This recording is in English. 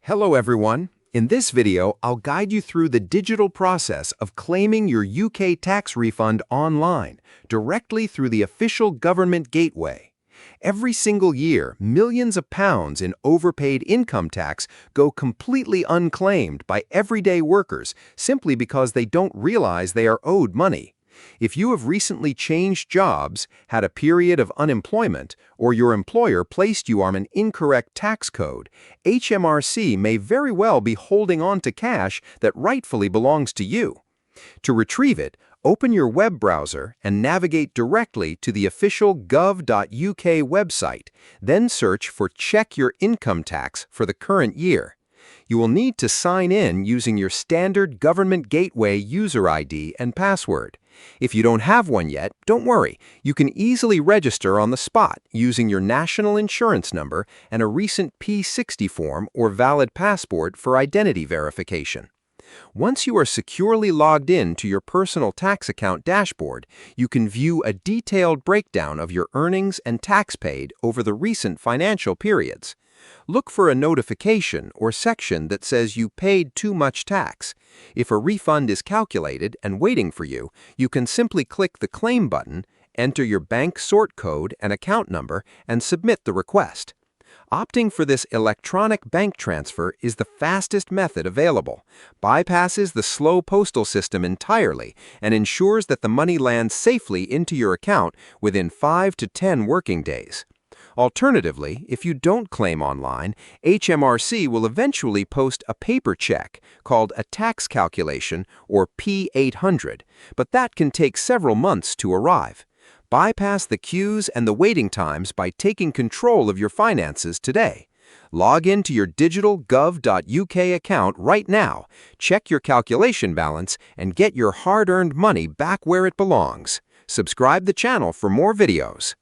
Hello everyone. In this video, I'll guide you through the digital process of claiming your UK tax refund online, directly through the official government gateway. Every single year, millions of pounds in overpaid income tax go completely unclaimed by everyday workers simply because they don't realize they are owed money. If you have recently changed jobs, had a period of unemployment, or your employer placed you on an incorrect tax code, HMRC may very well be holding on to cash that rightfully belongs to you. To retrieve it, open your web browser and navigate directly to the official gov.uk website, then search for Check Your Income Tax for the current year. You will need to sign in using your standard Government Gateway user ID and password. If you don't have one yet, don't worry. You can easily register on the spot using your national insurance number and a recent P60 form or valid passport for identity verification. Once you are securely logged in to your personal tax account dashboard, you can view a detailed breakdown of your earnings and tax paid over the recent financial periods. Look for a notification or section that says you paid too much tax. If a refund is calculated and waiting for you, you can simply click the Claim button, enter your bank sort code and account number, and submit the request. Opting for this electronic bank transfer is the fastest method available, bypasses the slow postal system entirely, and ensures that the money lands safely into your account within 5 to 10 working days. Alternatively, if you don't claim online, HMRC will eventually post a paper check called a tax calculation or P800, but that can take several months to arrive. Bypass the queues and the waiting times by taking control of your finances today. Log into your digital gov.uk account right now, check your calculation balance, and get your hard-earned money back where it belongs. Subscribe the channel for more videos.